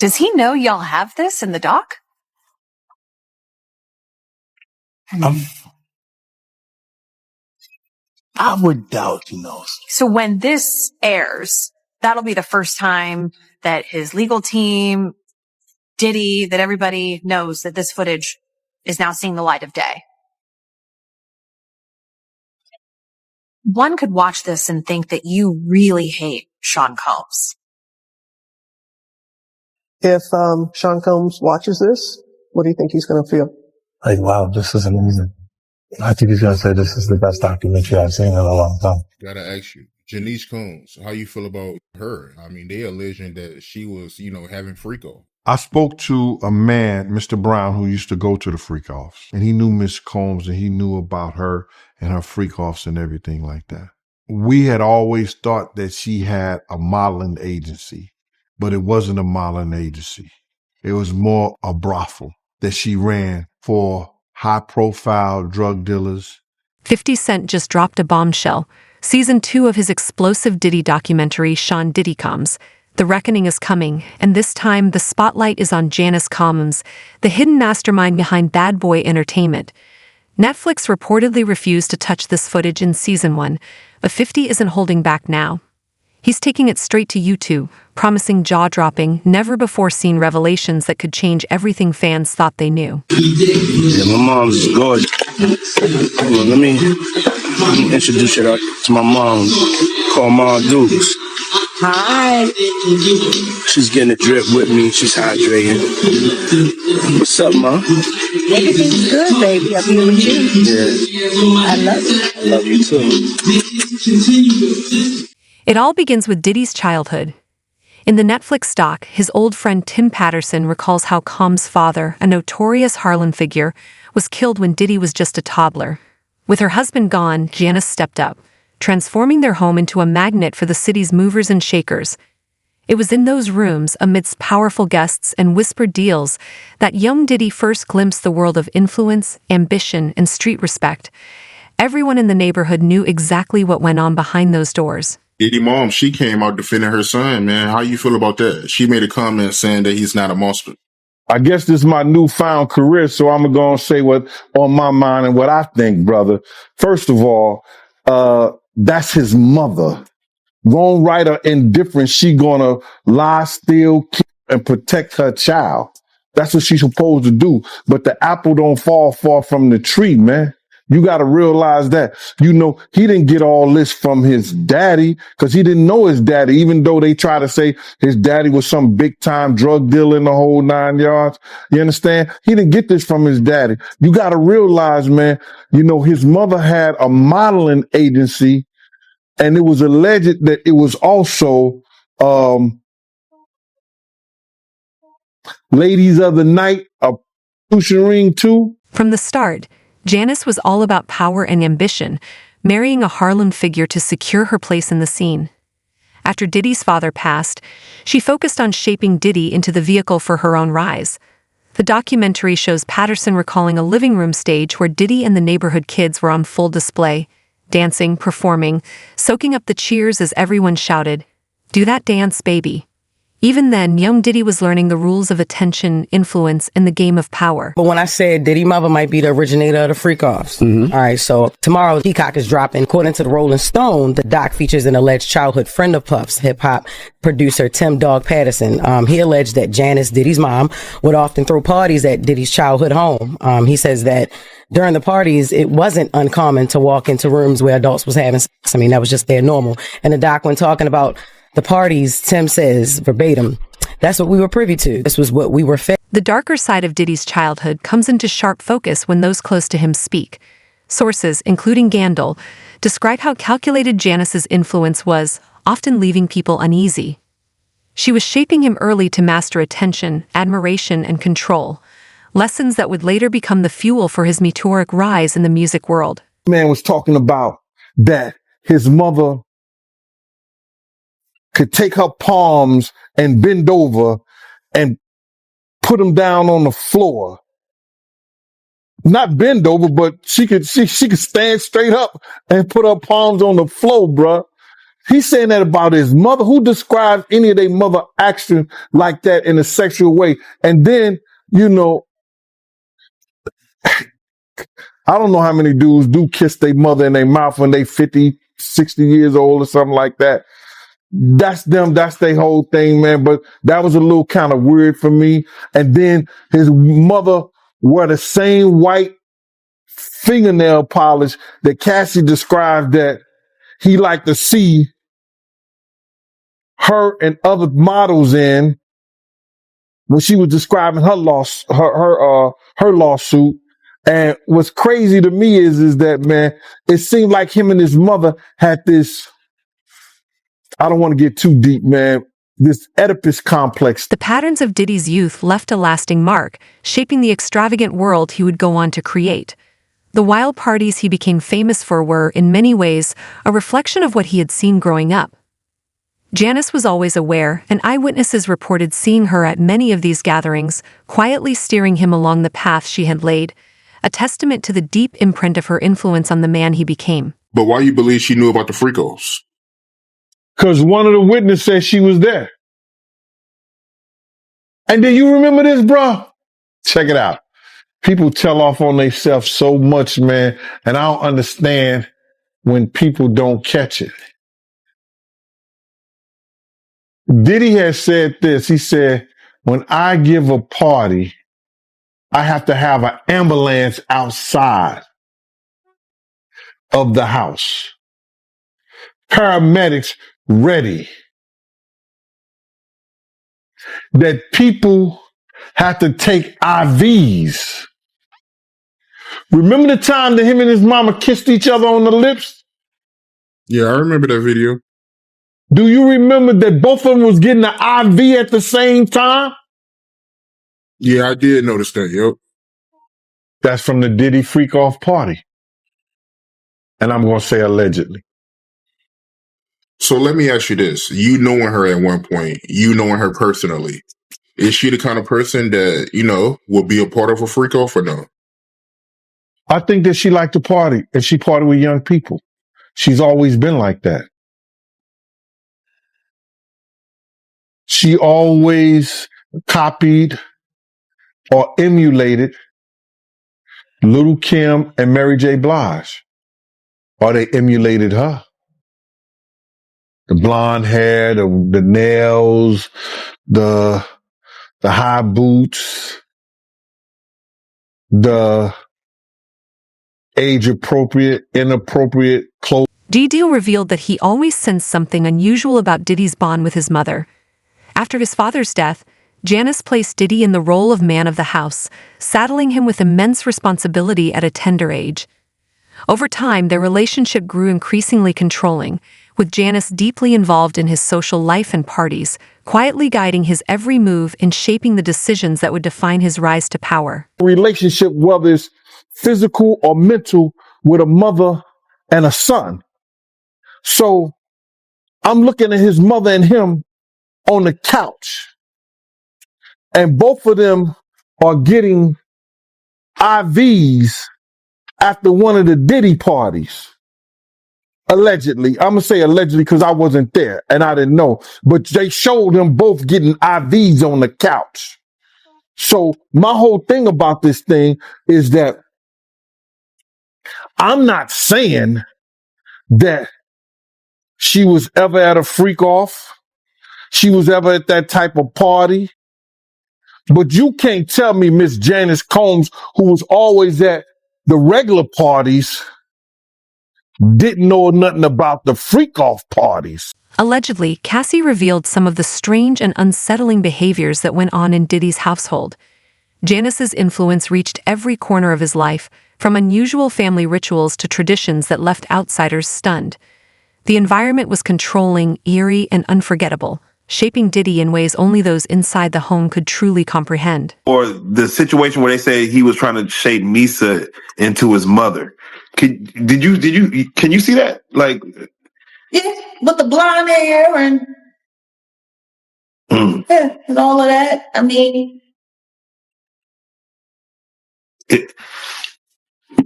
Does he know y'all have this in the doc? I would doubt he knows. So when this airs, that'll be the first time that his legal team, Diddy, that everybody knows that this footage is now seeing the light of day. One could watch this and think that you really hate Sean Combs. If Sean Combs watches this, what do you think he's going to feel? Like, wow, this is amazing. I think he's going to say this is the best documentary I've seen in a long time. Gotta ask you, Janice Combs, how you feel about her? I mean, they alleging that she was, having freak-off. I spoke to a man, Mr. Brown, who used to go to the freak-offs, and he knew Miss Combs, and he knew about her and her freak-offs and everything like that. We had always thought that she had a modeling agency, but it wasn't a modeling agency. It was more a brothel that she ran for high-profile drug dealers. 50 Cent just dropped a bombshell. Season 2 of his explosive Diddy documentary, Sean Diddy Combs. The reckoning is coming, and this time the spotlight is on Janice Combs, the hidden mastermind behind Bad Boy Entertainment. Netflix reportedly refused to touch this footage in Season 1, but 50 isn't holding back now. He's taking it straight to YouTube, promising jaw-dropping, never-before-seen revelations that could change everything fans thought they knew. Yeah, my mom's gorgeous. Well, let me introduce you to my mom, called Mom Dukes. Hi. She's getting a drip with me. She's hydrating. What's up, Mom? Everything's good, baby. I'll be with you. Yeah. I love you. I love you, too. It all begins with Diddy's childhood. In the Netflix doc, his old friend Tim Patterson recalls how Combs' father, a notorious Harlem figure, was killed when Diddy was just a toddler. With her husband gone, Janice stepped up, transforming their home into a magnet for the city's movers and shakers. It was in those rooms, amidst powerful guests and whispered deals, that young Diddy first glimpsed the world of influence, ambition, and street respect. Everyone in the neighborhood knew exactly what went on behind those doors. Diddy mom, she came out defending her son, man. How you feel about that? She made a comment saying that he's not a monster. I guess this is my newfound career, so I'm going to say what on my mind and what I think, brother. First of all, that's his mother. Wrong, right, or indifferent, she gonna lie, steal, kill, and protect her child. That's what she's supposed to do. But the apple don't fall far from the tree, man. You got to realize that. You know, he didn't get all this from his daddy because he didn't know his daddy, even though they try to say his daddy was some big time drug dealer in the whole 9 yards. You understand? He didn't get this from his daddy. You got to realize, man, you know, his mother had a modeling agency, and it was alleged that it was also Ladies of the Night, a prostitution ring too. From the start, Janice was all about power and ambition, marrying a Harlem figure to secure her place in the scene. After Diddy's father passed, she focused on shaping Diddy into the vehicle for her own rise. The documentary shows Patterson recalling a living room stage where Diddy and the neighborhood kids were on full display, dancing, performing, soaking up the cheers as everyone shouted, "Do that dance, baby." Even then, young Diddy was learning the rules of attention, influence, and the game of power. But when I said Diddy mother might be the originator of the freak-offs. All right, so tomorrow Peacock is dropping. According to the Rolling Stone, the doc features an alleged childhood friend of Puff's, hip-hop producer Tim Dog Patterson. He alleged that Janice, Diddy's mom, would often throw parties at Diddy's childhood home. He says that during the parties, it wasn't uncommon to walk into rooms where adults was having sex. I mean, that was just their normal. And the doc, when talking about the parties, Tim says, verbatim, "That's what we were privy to. This was what we were fed." The darker side of Diddy's childhood comes into sharp focus when those close to him speak. Sources, including Gandil, describe how calculated Janice's influence was, often leaving people uneasy. She was shaping him early to master attention, admiration, and control, lessons that would later become the fuel for his meteoric rise in the music world. Man was talking about that his mother could take her palms and bend over and put them down on the floor. Not bend over, but she could stand straight up and put her palms on the floor, bruh. He's saying that about his mother. Who describes any of their mother action like that in a sexual way? And then, you know, I don't know how many dudes do kiss their mother in their mouth when they 50, 60 years old or something like that. That's them. That's their whole thing, man. But that was a little kind of weird for me. And then his mother wore the same white fingernail polish that Cassie described that he liked to see her and other models in when she was describing her lawsuit. And what's crazy to me is that, man, it seemed like him and his mother had this, I don't want to get too deep, man, this Oedipus complex. The patterns of Diddy's youth left a lasting mark, shaping the extravagant world he would go on to create. The wild parties he became famous for were, in many ways, a reflection of what he had seen growing up. Janice was always aware, and eyewitnesses reported seeing her at many of these gatherings, quietly steering him along the path she had laid, a testament to the deep imprint of her influence on the man he became. But why you believe she knew about the freakos? Because one of the witnesses said she was there. And then you remember this, bro? Check it out. People tell off on themselves so much, man, and I don't understand when people don't catch it. Diddy has said this. He said, when I give a party, I have to have an ambulance outside of the house. Paramedics ready. That people have to take IVs. Remember the time that him and his mama kissed each other on the lips? Yeah, I remember that video. Do you remember that both of them was getting the IV at the same time? Yeah, I did notice that, yep. That's from the Diddy freak off party. And I'm going to say allegedly. So let me ask you this. You knowing her at one point, you knowing her personally, is she the kind of person that, you know, will be a part of a freak off or no? I think that she liked to party and she partied with young people. She's always been like that. She always copied or emulated Little Kim and Mary J. Blige. Or they emulated her. The blonde hair, the nails, the high boots, the age-appropriate, inappropriate clothes. Diddy revealed that he always sensed something unusual about Diddy's bond with his mother. After his father's death, Janice placed Diddy in the role of man of the house, saddling him with immense responsibility at a tender age. Over time, their relationship grew increasingly controlling, with Janice deeply involved in his social life and parties, quietly guiding his every move and shaping the decisions that would define his rise to power. Relationship, whether it's physical or mental, with a mother and a son. So I'm looking at his mother and him on the couch, and both of them are getting IVs after one of the Diddy parties. Allegedly. I'm going to say allegedly because I wasn't there and I didn't know. But they showed them both getting IVs on the couch. So my whole thing about this thing is that I'm not saying that she was ever at a freak off. She was ever at that type of party. But you can't tell me Miss Janice Combs, who was always at the regular parties, didn't know nothing about the freak-off parties. Allegedly, Cassie revealed some of the strange and unsettling behaviors that went on in Diddy's household. Janice's influence reached every corner of his life, from unusual family rituals to traditions that left outsiders stunned. The environment was controlling, eerie, and unforgettable, shaping Diddy in ways only those inside the home could truly comprehend. Or the situation where they say he was trying to shape Misa into his mother. Can you see that? Like, yeah, with the blonde hair and yeah, and all of that. I mean,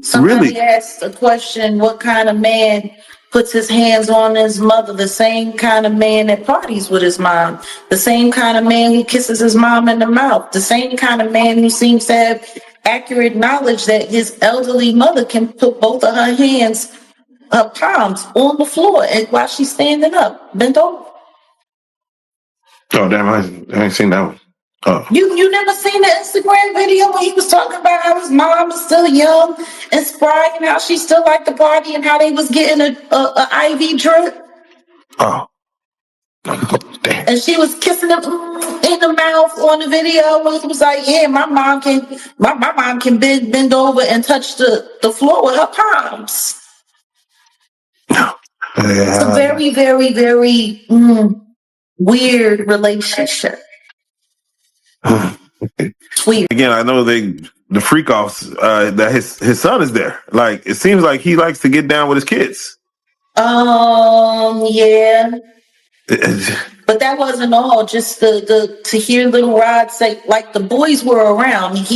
somebody really asked a question: what kind of man puts his hands on his mother, the same kind of man that parties with his mom, the same kind of man who kisses his mom in the mouth, the same kind of man who seems to have accurate knowledge that his elderly mother can put both of her hands, her palms on the floor and while she's standing up, bent over. Oh, damn, I ain't seen that one. Oh. You never seen the Instagram video where he was talking about how his mom is still young and spry and how she still liked the party and how they was getting a IV drip? Oh. Damn. And she was kissing him in the mouth on the video. It was like, yeah, my mom can bend over and touch the floor with her palms. It's a very, very, very weird relationship. Weird. Again, I know the freak offs that his son is there. Like, it seems like he likes to get down with his kids. Yeah. But that wasn't all. Just to hear Little Rod say, like, the boys were around.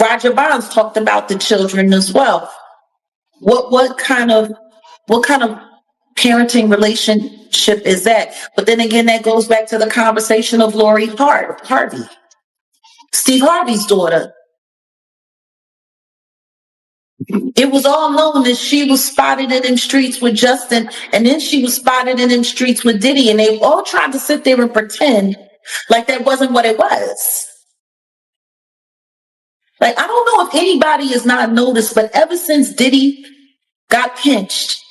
Roger Bonds talked about the children as well. What kind of parenting relationship is that? But then again, that goes back to the conversation of Lori Harvey, Steve Harvey's daughter. It was all known that she was spotted in them streets with Justin, and then she was spotted in them streets with Diddy, and they all tried to sit there and pretend like that wasn't what it was. Like, I don't know if anybody has not noticed, but ever since Diddy got pinched,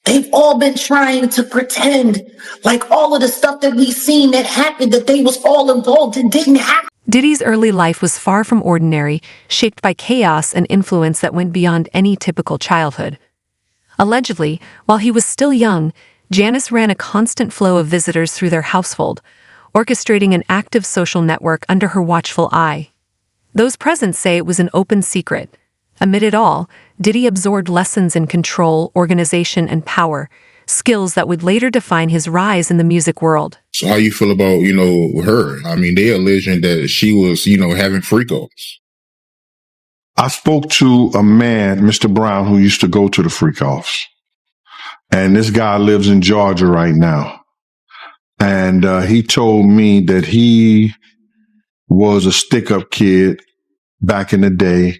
they've all been trying to pretend like all of the stuff that we've seen that happened, that they was all involved and didn't happen. Diddy's early life was far from ordinary, shaped by chaos and influence that went beyond any typical childhood. Allegedly, while he was still young, Janice ran a constant flow of visitors through their household, orchestrating an active social network under her watchful eye. Those present say it was an open secret. Amid it all, Diddy absorbed lessons in control, organization, and power, skills that would later define his rise in the music world. So how you feel about, her? I mean, they alleging that she was, having freak-offs. I spoke to a man, Mr. Brown, who used to go to the freak-offs. And this guy lives in Georgia right now. And he told me that he was a stick-up kid back in the day.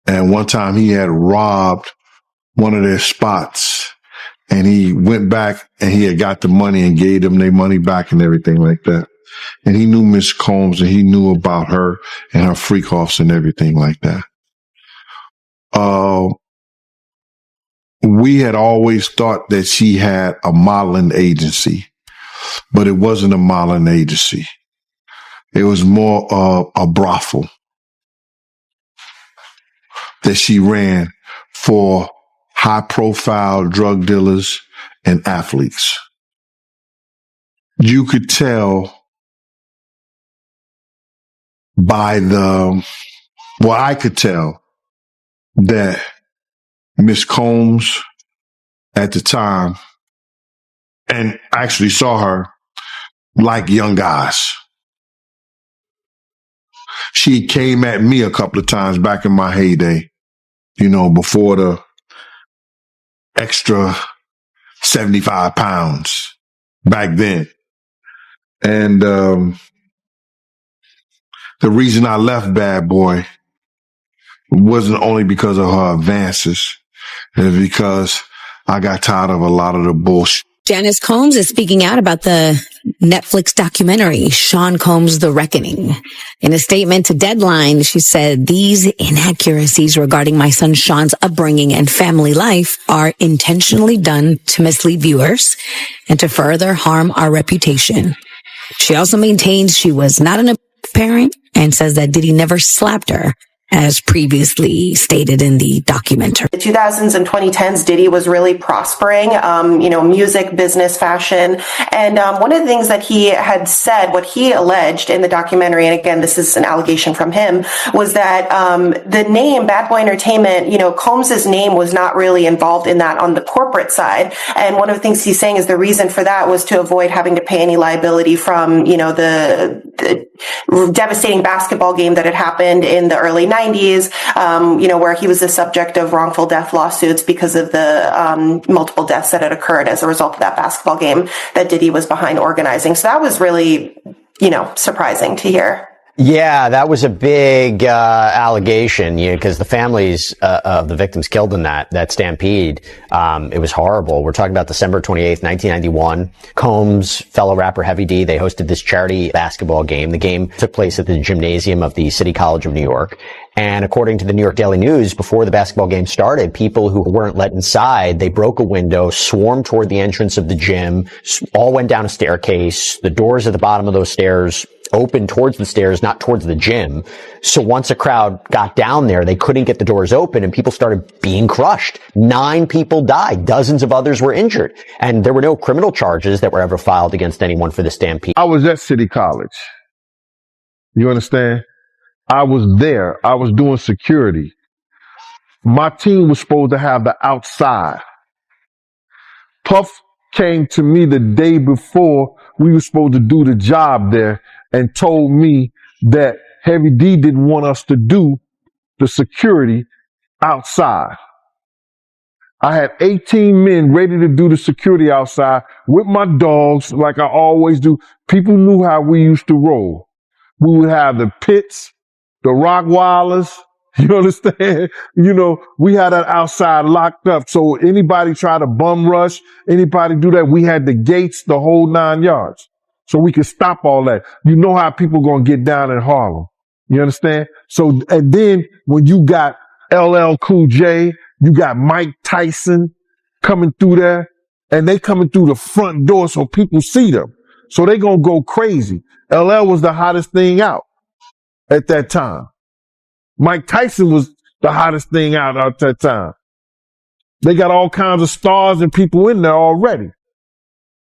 And one time he had robbed one of their spots. And he went back and he had got the money and gave them their money back and everything like that. And he knew Miss Combs and he knew about her and her freak-offs and everything like that. We had always thought that she had a modeling agency, but it wasn't a modeling agency. It was more of a brothel that she ran for high-profile drug dealers and athletes. You could tell I could tell that Miss Combs at the time, and actually saw her, like young guys. She came at me a couple of times back in my heyday, before the extra 75 pounds back then. And the reason I left Bad Boy wasn't only because of her advances, it was because I got tired of a lot of the bullshit. Janice Combs is speaking out about the Netflix documentary, Sean Combs' The Reckoning. In a statement to Deadline, she said, "These inaccuracies regarding my son Sean's upbringing and family life are intentionally done to mislead viewers and to further harm our reputation." She also maintains she was not an parent and says that Diddy never slapped her, as previously stated in the documentary. The 2000s and 2010s, Diddy was really prospering, music, business, fashion. And one of the things that he had said, what he alleged in the documentary, and again, this is an allegation from him, was that the name Bad Boy Entertainment, Combs's name was not really involved in that on the corporate side. And one of the things he's saying is the reason for that was to avoid having to pay any liability from, the devastating basketball game that had happened in the early 90s, where he was the subject of wrongful death lawsuits because of the multiple deaths that had occurred as a result of that basketball game that Diddy was behind organizing. So that was really, surprising to hear. Yeah, that was a big allegation, because the families of the victims killed in that stampede, it was horrible. We're talking about December 28th, 1991. Combs, fellow rapper Heavy D, they hosted this charity basketball game. The game took place at the gymnasium of the City College of New York. And according to the New York Daily News, before the basketball game started, people who weren't let inside, they broke a window, swarmed toward the entrance of the gym, all went down a staircase. The doors at the bottom of those stairs open towards the stairs, not towards the gym. So once a crowd got down there, they couldn't get the doors open and people started being crushed. 9 people died. Dozens of others were injured. And there were no criminal charges that were ever filed against anyone for the stampede. I was at City College. You understand? I was there. I was doing security. My team was supposed to have the outside. Puff came to me the day before we were supposed to do the job there and told me that Heavy D didn't want us to do the security outside. I had 18 men ready to do the security outside with my dogs like I always do. People knew how we used to roll. We would have the pits, the Rockwilders. You understand? We had that outside locked up. So anybody try to bum rush, anybody do that, we had the gates, the whole 9 yards. So we could stop all that. You know how people gonna get down in Harlem. You understand? So, and then when you got LL Cool J, you got Mike Tyson coming through there, and they coming through the front door so people see them. So they gonna go crazy. LL was the hottest thing out at that time. Mike Tyson was the hottest thing out at that time. They got all kinds of stars and people in there already.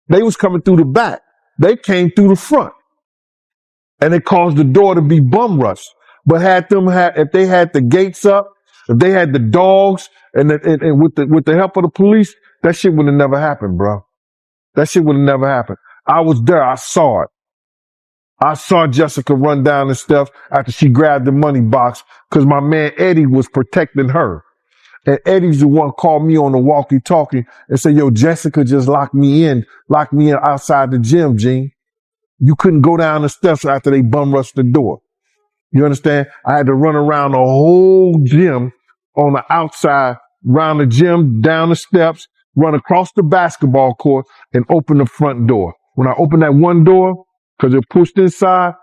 They was coming through the back. They came through the front. And it caused the door to be bum rushed. But if they had the gates up, if they had the dogs, and with the help of the police, that shit would have never happened, bro. That shit would have never happened. I was there. I saw it. I saw Jessica run down the steps after she grabbed the money box because my man Eddie was protecting her. And Eddie's the one called me on the walkie-talkie and said, yo, Jessica just locked me in outside the gym, Gene. You couldn't go down the steps after they bum rushed the door. You understand? I had to run around the whole gym on the outside, around the gym, down the steps, run across the basketball court, and open the front door. When I opened that one door, because it pushed inside,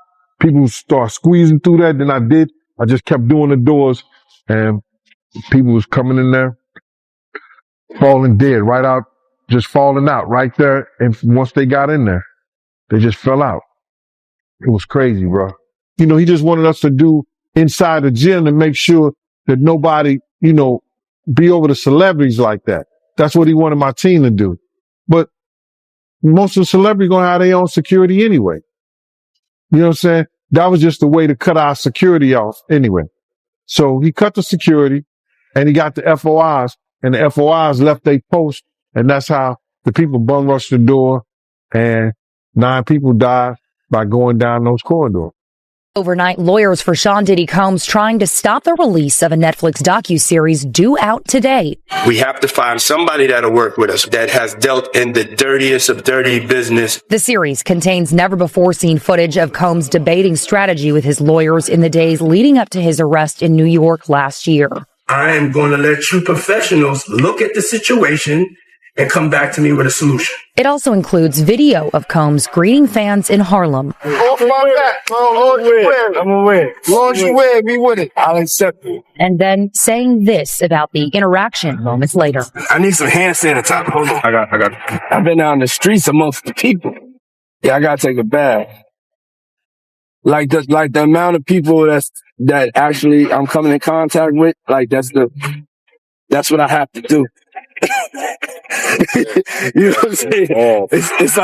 people start squeezing through that. Then I just kept doing the doors, and people was coming in there, falling dead, right out, just falling out right there. And once they got in there, they just fell out. It was crazy, bro. He just wanted us to do inside the gym and make sure that nobody, be over the celebrities like that. That's what he wanted my team to do. But most of the celebrities gonna have their own security anyway. You know what I'm saying? That was just a way to cut our security off anyway. So he cut the security and he got the FOIs, and the FOIs left their post, and that's how the people bum rushed the door, and 9 people died by going down those corridors. Overnight, lawyers for Sean Diddy Combs trying to stop the release of a Netflix docuseries due out today. We have to find somebody that'll work with us that has dealt in the dirtiest of dirty business. The series contains never-before-seen footage of Combs debating strategy with his lawyers in the days leading up to his arrest in New York last year. I am going to let you professionals look at the situation and come back to me with a solution. It also includes video of Combs greeting fans in Harlem. Off my back. Long as you wear it, I'm going to wear it. Long as you wear it, be with it. I'll accept it. And then saying this about the interaction moments later. I need some hand sanitizer. Hold on. I got it. I've been out in the streets amongst the people. Yeah, I got to take a bath. Like the amount of people that actually I'm coming in contact with, that's what I have to do. You know what I'm saying? It's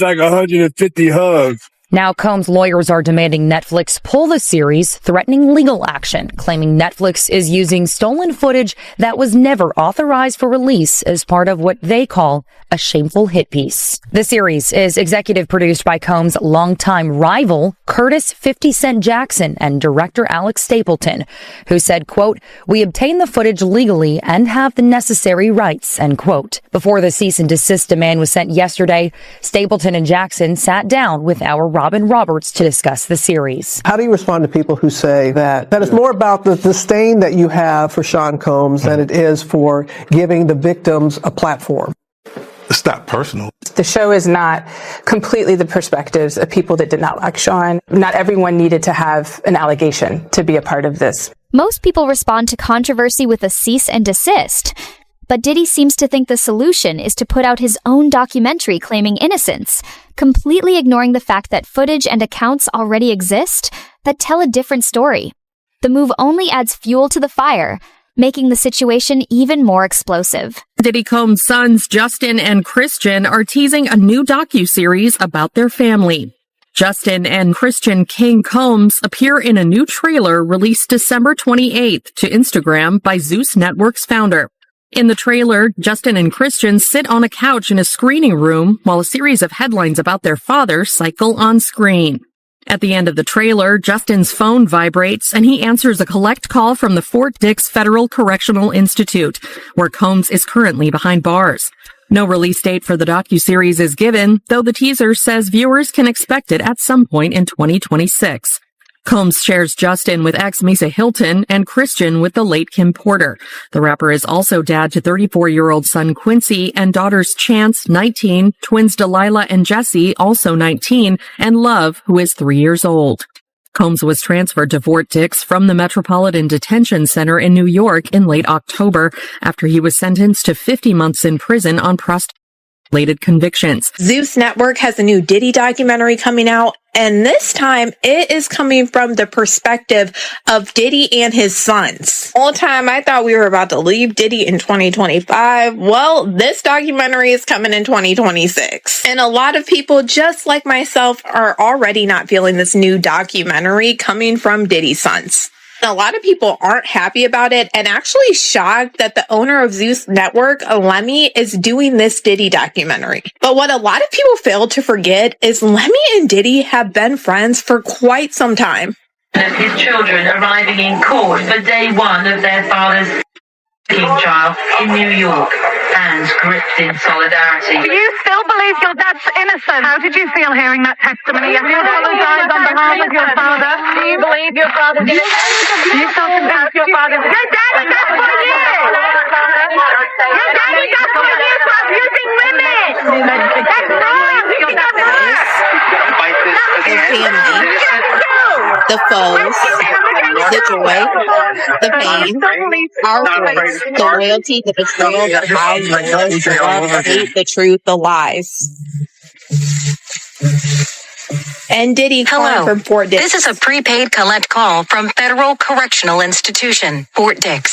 like 150 hugs. Now Combs' lawyers are demanding Netflix pull the series, threatening legal action, claiming Netflix is using stolen footage that was never authorized for release as part of what they call a shameful hit piece. The series is executive produced by Combs' longtime rival, Curtis 50 Cent Jackson, and director Alex Stapleton, who said, quote, "We obtained the footage legally and have the necessary rights," end quote. Before the cease and desist demand was sent yesterday, Stapleton and Jackson sat down with our Robin Roberts to discuss the series. How do you respond to people who say that it's more about the disdain that you have for Sean Combs than it is for giving the victims a platform? It's not personal. The show is not completely the perspectives of people that did not like Sean. Not everyone needed to have an allegation to be a part of this. Most people respond to controversy with a cease and desist. But Diddy seems to think the solution is to put out his own documentary claiming innocence, completely ignoring the fact that footage and accounts already exist that tell a different story. The move only adds fuel to the fire, making the situation even more explosive. Diddy Combs' sons, Justin and Christian, are teasing a new docuseries about their family. Justin and Christian King Combs appear in a new trailer released December 28th to Instagram by Zeus Network's founder. In the trailer, Justin and Christian sit on a couch in a screening room while a series of headlines about their father cycle on screen. At the end of the trailer, Justin's phone vibrates and he answers a collect call from the Fort Dix Federal Correctional Institute, where Combs is currently behind bars. No release date for the docuseries is given, though the teaser says viewers can expect it at some point in 2026. Combs shares Justin with ex-Misa Hilton and Christian with the late Kim Porter. The rapper is also dad to 34-year-old son Quincy and daughters Chance, 19, twins Delilah and Jesse, also 19, and Love, who is 3 years old. Combs was transferred to Fort Dix from the Metropolitan Detention Center in New York in late October after he was sentenced to 50 months in prison on prostitution-related convictions. Zeus Network has a new Diddy documentary coming out, and this time it is coming from the perspective of Diddy and his sons. All the time I thought we were about to leave Diddy in 2025. Well, this documentary is coming in 2026. And a lot of people, just like myself, are already not feeling this new documentary coming from Diddy's sons. A lot of people aren't happy about it and actually shocked that the owner of Zeus Network, Lemmy, is doing this Diddy documentary. But what a lot of people fail to forget is Lemmy and Diddy have been friends for quite some time. Of his children arriving in court for day one of their father's trial in New York and gripped in solidarity. Do you still believe your dad's innocent? How did you feel hearing that testimony? You apologize on behalf of your father. Do you believe your father's innocent? Do you still confess your father's innocent? Your daddy got 4 years! Your daddy got 4 years for abusing women! That's wrong! You should get more! The family, the foes, the joy, the pain, our voice, the loyalty, the betrayal, the how, the love, the hate, the truth, the lies. And Diddy calling from Fort Dix. This is a prepaid collect call from Federal Correctional Institution, Fort Dix.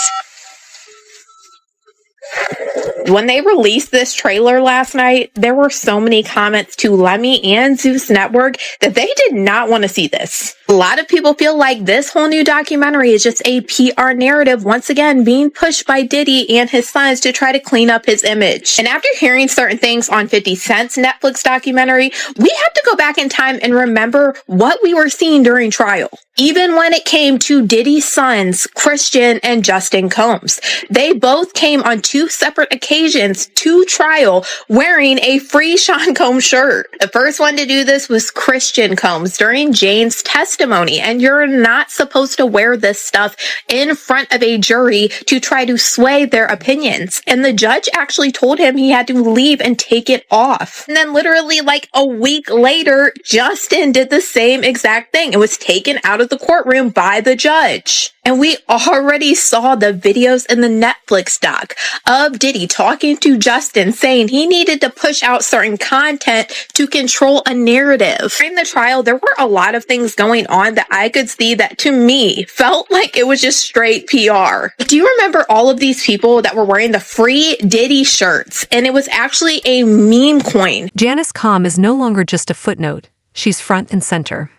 When they released this trailer last night, there were so many comments to Lemmy and Zeus Network that they did not want to see this. A lot of people feel like this whole new documentary is just a PR narrative, once again being pushed by Diddy and his sons to try to clean up his image. And after hearing certain things on 50 Cent's Netflix documentary, we have to go back in time and remember what we were seeing during trial. Even when it came to Diddy's sons, Christian and Justin Combs, they both came on 2 separate occasions to trial wearing a free Sean Combs shirt. The first one to do this was Christian Combs during Jane's testimony, and you're not supposed to wear this stuff in front of a jury to try to sway their opinions. And the judge actually told him he had to leave and take it off. And then literally like a week later, Justin did the same exact thing. It was taken out of the courtroom by the judge. And we already saw the videos in the Netflix doc of Diddy talking to Justin saying he needed to push out certain content to control a narrative. During the trial, there were a lot of things going on that I could see that to me felt like it was just straight PR. Do you remember all of these people that were wearing the free Diddy shirts? And it was actually a meme coin. Janice Comm is no longer just a footnote. she's front and center.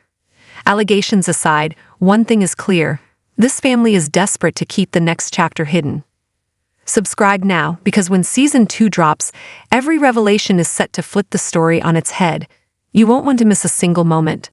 Allegations aside, one thing is clear. This family is desperate to keep the next chapter hidden. Subscribe now, because when season 2 drops, every revelation is set to flip the story on its head. You won't want to miss a single moment.